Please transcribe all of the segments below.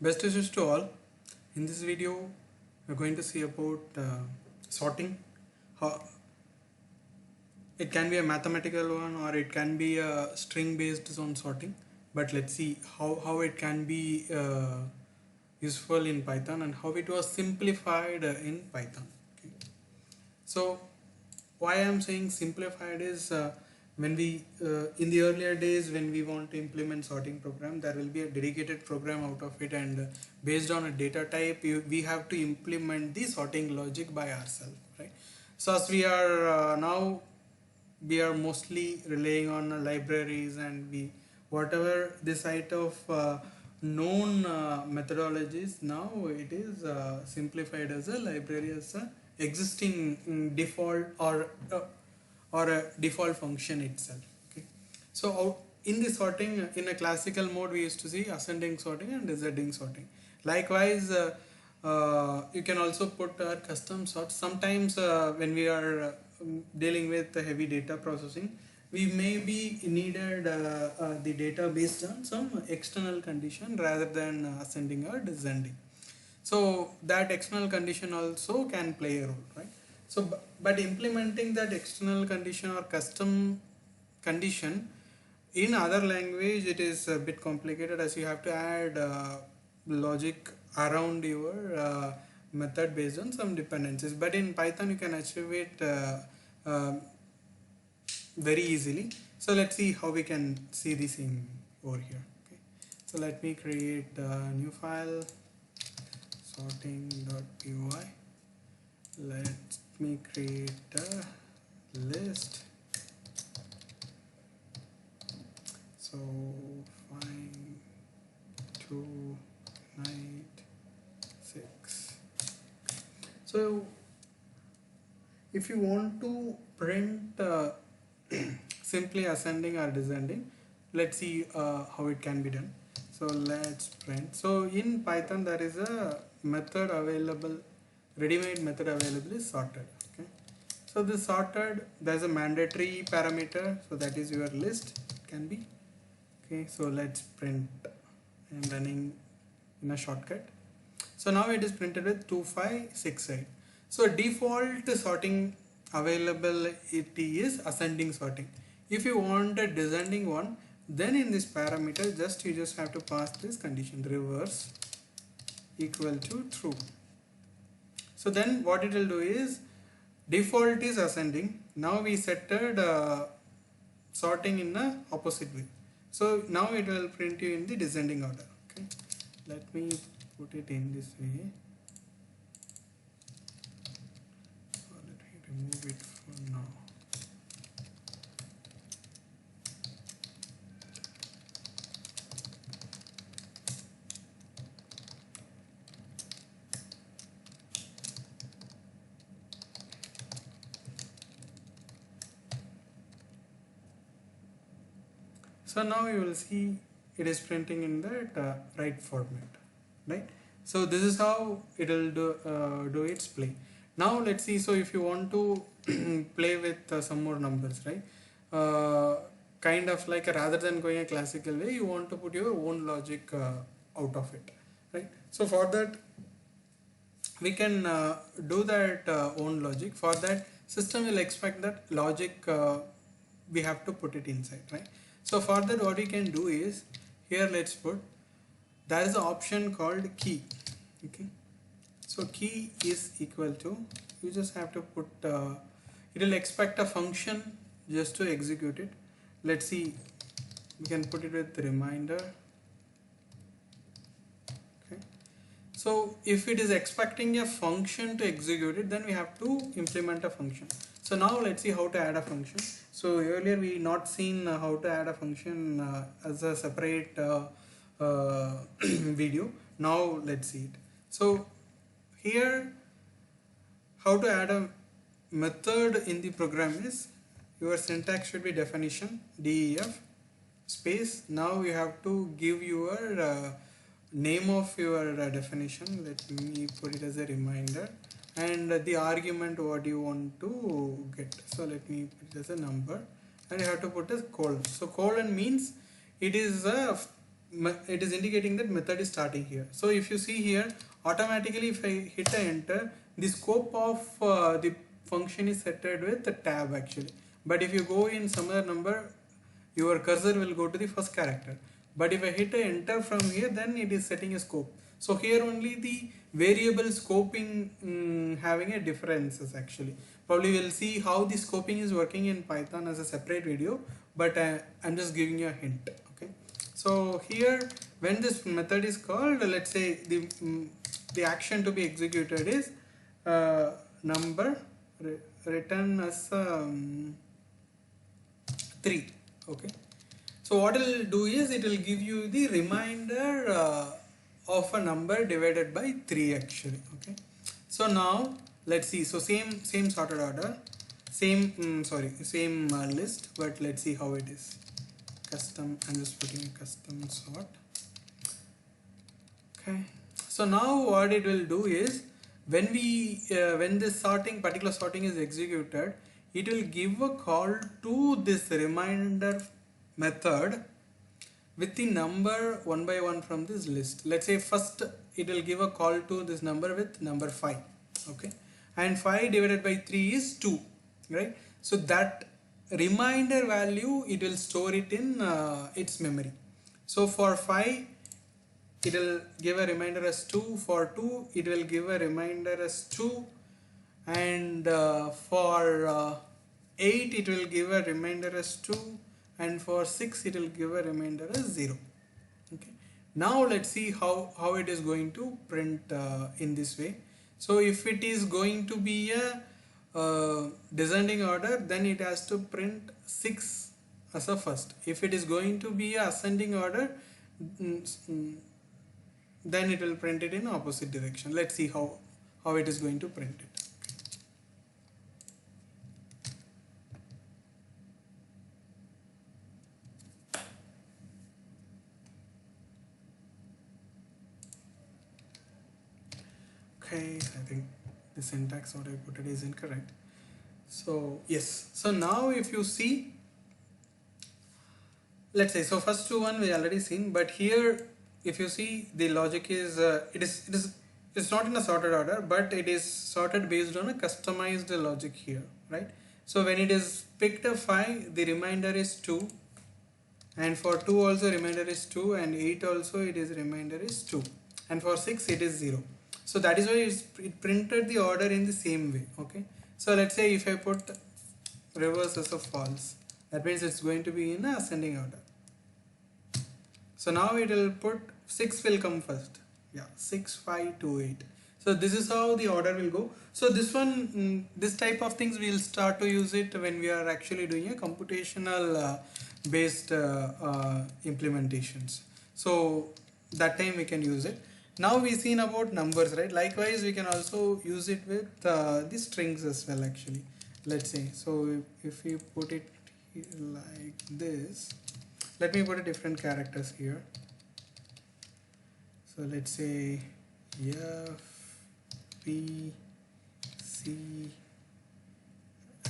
Best wishes to all. In this video, we're going to see about sorting. How it can be a mathematical one or it can be a string based zone sorting. But let's see how it can be useful in Python and how it was simplified in Python. Okay. So why I'm saying simplified is when we in the earlier days when we want to implement sorting program, there will be a dedicated program out of it, and based on a data type we have to implement the sorting logic by ourselves, right? So as we are now we are mostly relying on libraries, and we whatever this site of known methodologies, now it is simplified as a library, as a existing default or a default function itself. Okay, so in the sorting, in a classical mode we used to see ascending sorting and descending sorting. Likewise you can also put custom sort. Sometimes when we are dealing with heavy data processing, we may be needed the data based on some external condition rather than ascending or descending. So that external condition also can play a role, right? So but implementing that external condition or custom condition in other language, it is a bit complicated, as you have to add logic around your method based on some dependencies. But in Python you can achieve it very easily. So let's see how we can see this in over here. Okay, so let me create a new file, sorting.py. Let me create a list. So find 2 night 6. So if you want to print simply ascending or descending, let's see how it can be done. So let's print. So in Python there is a method available, ready-made method available is sorted. Okay, so this sorted, there's a mandatory parameter, so that is your list. It can be okay. So let's print. I'm running in a shortcut. So now it is printed with 2568. So default sorting available it is ascending sorting. If you want a descending one, then in this parameter you just have to pass this condition, reverse equal to true. So then what it will do is, default is ascending. Now we setted sorting in the opposite way. So now it will print you in the descending order. Okay, let me put it in this way. So let me remove it for now. So now you will see it is printing in that right format, right? So this is how it will do its play. Now let's see. So if you want to play with some more numbers, right? Kind of like rather than going a classical way, you want to put your own logic out of it, right? So for that we can do that own logic. For that, system will expect that logic we have to put it inside, right? So for that what we can do is, here let's put, there is an option called key. Okay, so key is equal to, you just have to put it will expect a function just to execute it. Let's see, we can put it with reminder. Okay, so if it is expecting a function to execute it, then we have to implement a function. So now let's see how to add a function. So earlier we not seen how to add a function as a separate video. Now let's see it. So here, how to add a method in the program is, your syntax should be definition, def space. Now you have to give your name of your definition. Let me put it as a reminder, and the argument what you want to get. So let me put it as a number, and you have to put a colon. So colon means it is a it is indicating that method is starting here. So if you see here, automatically if I hit a enter, the scope of the function is set with the tab actually. But if you go in some other number, your cursor will go to the first character. But if I hit a enter from here, then it is setting a scope. So here only the variable scoping having a differences actually. Probably we'll see how the scoping is working in Python as a separate video, but I'm just giving you a hint. Okay. So here when this method is called, let's say the action to be executed is number return as 3. Okay. So what it will do is it will give you the remainder of a number divided by 3 actually. Okay. So now let's see. So same sorted order, same list, but let's see how it is. Custom. I'm just putting a custom sort. Okay. So now what it will do is when this particular sorting is executed, it will give a call to this remainder method with the number one by one from this list. Let's say first it will give a call to this number with number 5. Okay, and 5 divided by 3 is 2, right? So that reminder value, it will store it in its memory. So for 5 it will give a reminder as 2, for 2 it will give a reminder as 2, and for 8 it will give a reminder as 2, and for 6 it will give a reminder as 0. Okay. Now let's see how it is going to print in this way. So if it is going to be a descending order, then it has to print 6 as a first. If it is going to be a ascending order, then it will print it in opposite direction. Let's see how it is going to print it. Okay, I think the syntax what I put it is incorrect. So yes, so now if you see, let's say, so first one we already seen, but here if you see the logic is it's not in a sorted order, but it is sorted based on a customized logic here, right? So when it is picked up 5, the remainder is 2, and for 2 also remainder is 2, and 8 also it is remainder is 2, and for 6 it is 0. So that is why it printed the order in the same way. Okay, so let's say if I put reverse as a false, that means it's going to be in ascending order. So now it will put 6 will come first. Yeah, 6, 5, 2, 8. So this is how the order will go. So this one, this type of things we'll start to use it when we are actually doing a computational based implementations. So that time we can use it. Now we've seen about numbers, right? Likewise, we can also use it with the strings as well actually. Let's say, so if we put it here like this, let me put a different characters here. So let's say F, P, C,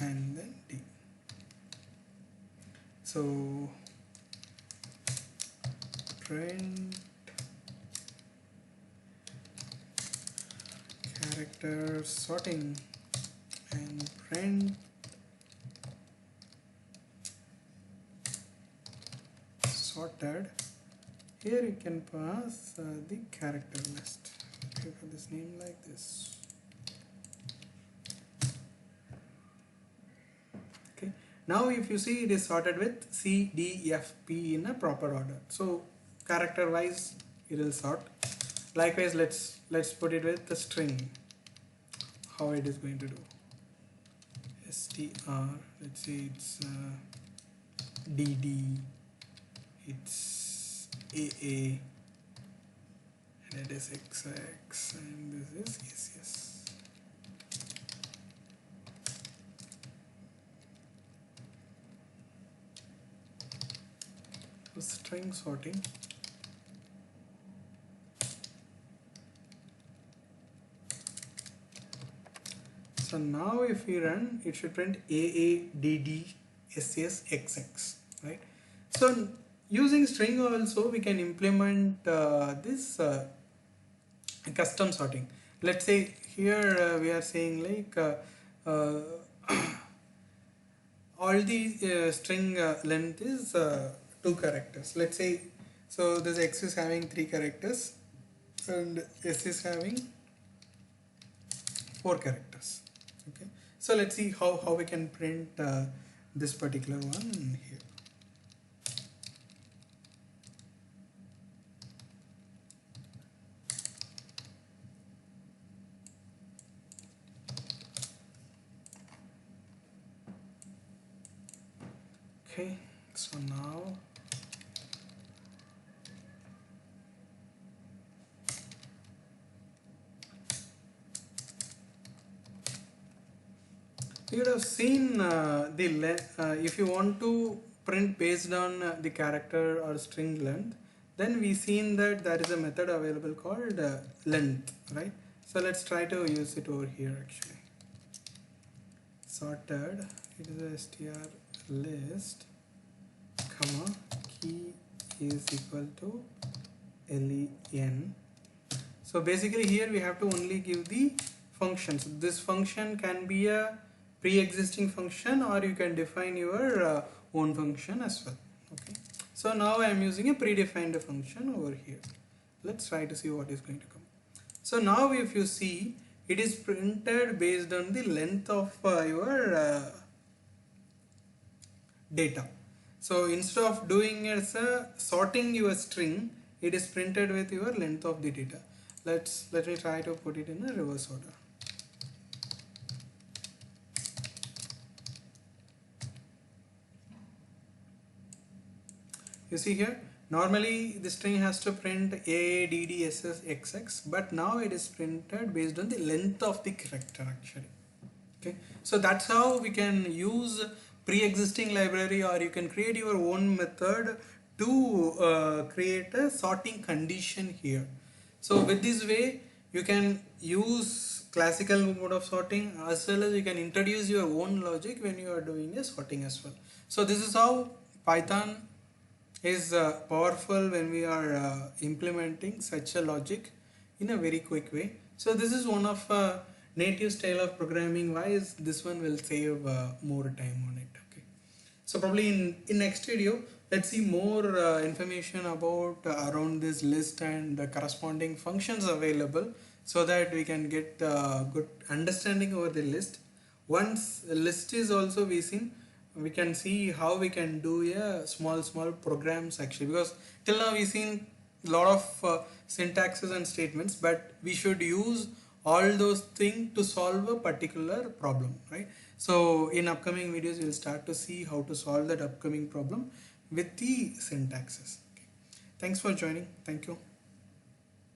and then D. So print character sorting and print sorted. Here you can pass the character list. Give this name like this. Okay. Now if you see, it is sorted with C, D, F, P in a proper order. So character wise it will sort. Likewise, let's put it with the string. How it is going to do? str. Let's say it's dd. It's AA, and it is XX, and this is yes. So string sorting. So now if we run, it should print AADD SS XX, right? So using string also we can implement this custom sorting. Let's say here we are saying like uh, all the string length is 2 characters. Let's say so this X is having 3 characters and S is having 4 characters. Okay, so let's see how we can print this particular one here. Okay, so now you would have seen if you want to print based on the character or string length, then we seen that there is a method available called length, right? So let's try to use it over here actually. Sorted, it is a str list, comma, key is equal to len. So basically here we have to only give the functions. This function can be a pre-existing function or you can define your own function as well. Okay, so now I am using a predefined function over here. Let's try to see what is going to come. So now if you see, it is printed based on the length of your data. So instead of doing as a sorting your string, it is printed with your length of the data. Let me try to put it in a reverse order. You see here, normally the string has to print A, D, D, S, S, X, X, but now it is printed based on the length of the character actually. Okay, so that's how we can use pre-existing library, or you can create your own method to create a sorting condition here. So with this way you can use classical mode of sorting as well as you can introduce your own logic when you are doing a sorting as well. So this is how Python is powerful when we are implementing such a logic in a very quick way. So this is one of native style of programming. Why is this one will save more time on it. Okay, so probably in next video let's see more information about around this list and the corresponding functions available, so that we can get good understanding over the list. Once the list is also we seen, we can see how we can do a small programs actually, because till now we seen a lot of syntaxes and statements, but we should use all those things to solve a particular problem, right? So in upcoming videos we'll start to see how to solve that upcoming problem with the syntaxes. Okay. Thanks for joining. Thank you.